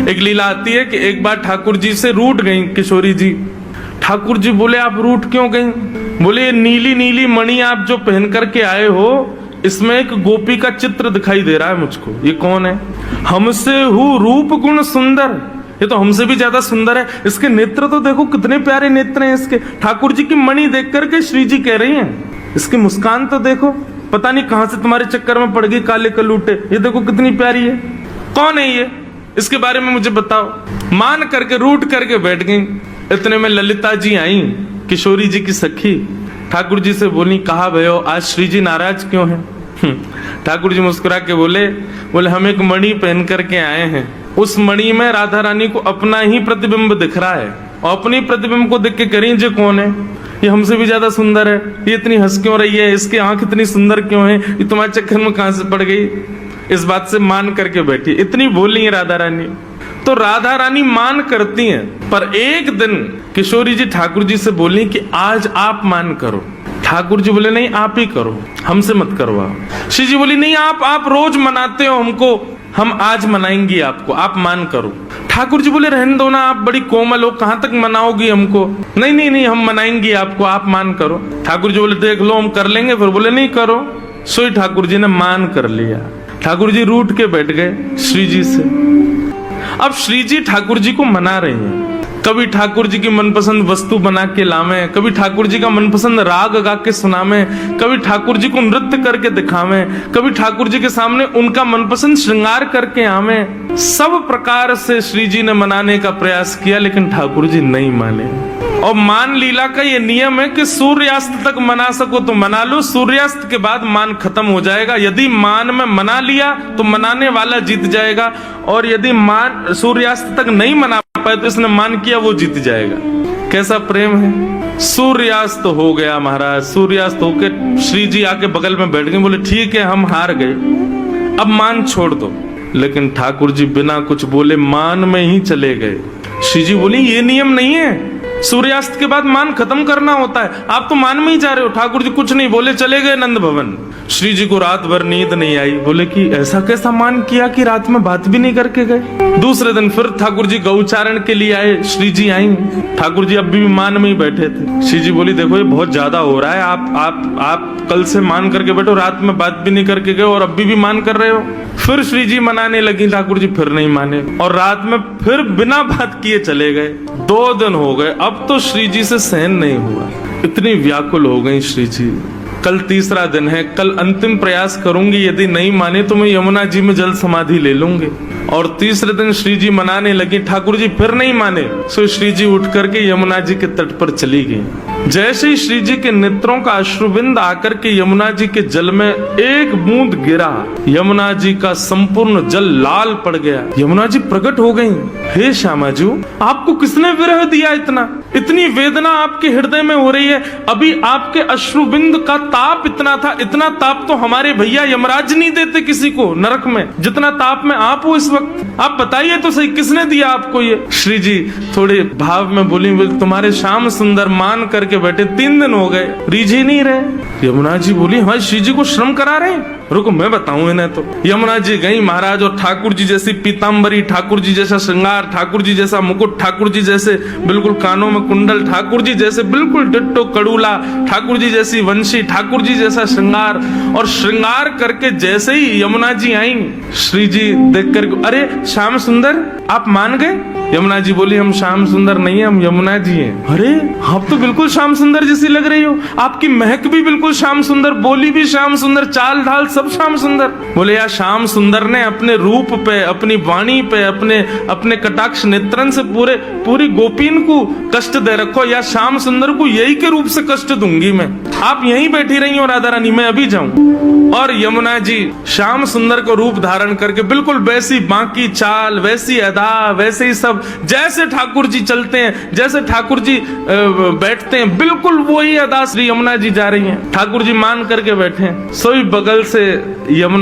एक लीला आती है कि एक बार ठाकुर जी से रूठ गई किशोरी जी। ठाकुर जी बोले आप रूठ क्यों गई? बोले ये नीली नीली मणि आप जो पहन करके आए हो, इसमें एक गोपी का चित्र दिखाई दे रहा है मुझको। ये कौन है? हमसे हूँ रूप गुण सुंदर, ये तो हमसे भी ज्यादा सुंदर है। इसके नेत्र तो देखो कितने प्यारे नेत्र हैं इसके। ठाकुर जी की मणि देख करके श्री जी कह रही हैं, इसकी मुस्कान तो देखो, पता नहीं कहां से तुम्हारे चक्कर में पड़ गई काले कलूटे, ये देखो कितनी प्यारी है। कौन है ये? इसके बारे में मुझे बताओ। मान करके रूठ करके बैठ गई। इतने में ललिता जी आई, किशोरी जी की सखी। ठाकुर जी से बोली, कहा भयो आज श्री जी नाराज क्यों हैं? ठाकुर जी मुस्कुरा के बोले हम एक मणि पहन करके आए हैं, उस मणि में राधा रानी को अपना ही प्रतिबिंब दिख रहा है, और अपनी प्रतिबिंब को देख के करें जे कौन है? ये हमसे भी ज्यादा सुंदर है, ये इतनी हंस क्यों रही है, इसकी आंख इतनी सुंदर क्यों है, ये तुम्हारे चक्कर में कहां से पड़ गई? इस बात से मान करके बैठी। इतनी बोली है राधा रानी, तो राधा रानी मान करती हैं। पर एक दिन किशोरी जी ठाकुर जी से बोली कि आज आप मान करो। ठाकुर जी बोले नहीं आप ही करो, हमसे मत करवाओ। श्री जी बोली नहीं आप रोज मनाते हो हमको, हम आज मनाएंगी आपको, आप मान करो। ठाकुर जी बोले रहने दो ना, आप बड़ी कोमल हो, कहां तक मनाओगी हमको? नहीं हम मनाएंगी आपको, आप मान करो। ठाकुर जी बोले देख लो हम कर लेंगे। फिर बोले नहीं करो। सोई ठाकुर जी ने मान कर लिया। ठाकुर जी रूठ के बैठ गए श्री जी से। अब श्री जी ठाकुर जी को मना रहे हैं। कभी ठाकुर जी की मनपसंद वस्तु बना के लावे, कभी ठाकुर जी का मनपसंद राग गा के सुनावे, कभी ठाकुर जी को नृत्य करके दिखावे, कभी ठाकुर जी के सामने उनका मनपसंद श्रृंगार करके आवे। सब प्रकार से श्री जी ने मनाने का प्रयास किया, लेकिन ठाकुर जी नहीं माने। और मान लीला का ये नियम है कि सूर्यास्त तक मना सको तो मना लो, सूर्यास्त के बाद मान खत्म हो जाएगा। यदि मान में मना लिया तो मनाने वाला जीत जाएगा, और यदि मान सूर्यास्त तक नहीं मना पाए तो इसने मान किया वो जीत जाएगा। कैसा प्रेम है। सूर्यास्त हो गया महाराज, सूर्यास्त होके श्री जी आके बगल में बैठ गए। बोले ठीक है हम हार गए, अब मान छोड़ दो। लेकिन ठाकुर जी बिना कुछ बोले मान में ही चले गए। श्री जी बोली ये नियम नहीं है, सूर्यास्त के बाद मान खत्म करना होता है, आप तो मान में ही जा रहे हो। ठाकुर जी कुछ नहीं बोले, चले गए नंद भवन। श्री जी को रात भर नींद नहीं आई। बोले कि ऐसा कैसा मान किया कि रात में बात भी नहीं करके गए। दूसरे दिन फिर ठाकुर जी गौचारण के लिए आए। श्री जी आई, ठाकुर जी अब भी मान में ही बैठे थे। श्री जी बोली देखो ये बहुत ज्यादा हो रहा है, आप कल से मान करके बैठो, रात में बात भी नहीं करके गए और अभी भी मान कर रहे हो। फिर श्री जी मनाने लगी, ठाकुर जी फिर नहीं माने, और रात में फिर बिना बात किए चले गए। 2 दिन हो गए, अब तो श्री जी से सहन नहीं हुआ, इतनी व्याकुल हो गई श्री जी। कल तीसरा दिन है, कल अंतिम प्रयास करूंगी, यदि नहीं माने तो मैं यमुना जी में जल समाधि ले लूंगी। और तीसरे दिन श्री जी मनाने लगी, ठाकुर जी फिर नहीं माने। सो श्री जी उठ करके यमुना जी के तट पर चली गई। जैसे ही श्री जी के नेत्रों का अश्रुबिंद आकर के यमुना जी के जल में एक बूंद गिरा, यमुना जी का संपूर्ण जल लाल पड़ गया। यमुना जी प्रकट हो गई। हे श्यामा जी, आपको किसने विरह दिया? इतनी वेदना आपके हृदय में हो रही है। अभी आपके अश्रुबिंद का ताप इतना था, इतना ताप तो हमारे भैया यमराज नहीं देते किसी को नरक में, जितना ताप में आप हो इस वक्त। आप बताइए तो सही, किसने दिया आपको ये? श्री जी थोड़े भाव में बोली, तुम्हारे श्याम सुंदर मान करके बैठे 3 दिन हो गए, रीझ ही नहीं रहे। यमुना जी बोली हमारे श्री जी को श्रम करा रहे हैं, रुको मैं बताऊं इन्हें। तो यमुना जी गई महाराज, और ठाकुर जी जैसी पीताम्बरी, ठाकुर जी जैसा श्रृंगार, ठाकुर जी जैसा मुकुट, ठाकुर जी जैसे बिल्कुल कानों में कुंडल, ठाकुर जी जैसे बिल्कुल डिट्टो कड़ूला, ठाकुर जी जैसी वंशी, ठाकुर जी जैसा श्रृंगार। और श्रृंगार करके जैसे ही यमुना जी आई, श्री जी देख कर अरे श्याम सुंदर आप मान गए? यमुना जी बोली हम श्याम सुंदर नहीं है, हम यमुना जी हैं। अरे आप तो बिल्कुल श्याम सुंदर जैसी लग रही हो, आपकी महक भी बिल्कुल श्याम सुंदर, बोली भी श्याम सुंदर, चाल ढाल सब श्याम सुंदर। बोले यार श्याम सुंदर ने अपने रूप पे, अपनी वाणी पे, अपने कटाक्ष नेत्रन से पूरी गोपीन को कष्ट दे रखो, या श्याम सुंदर को यही के रूप से कष्ट दूंगी मैं। आप यहीं बैठी रही हो राधा रानी, मैं अभी जाऊं। और यमुना जी श्याम सुंदर को रूप धारण करके बिल्कुल वैसी बाकी चाल, वैसी अदा, वैसे ही सब, जैसे ठाकुर जी चलते हैं, जैसे ठाकुर जी बैठते हैं, बिल्कुल वही अदा श्री यमुना जी जा रही हैं। ठाकुर जी मान करके बैठे हैं। सोई बगल से यमुना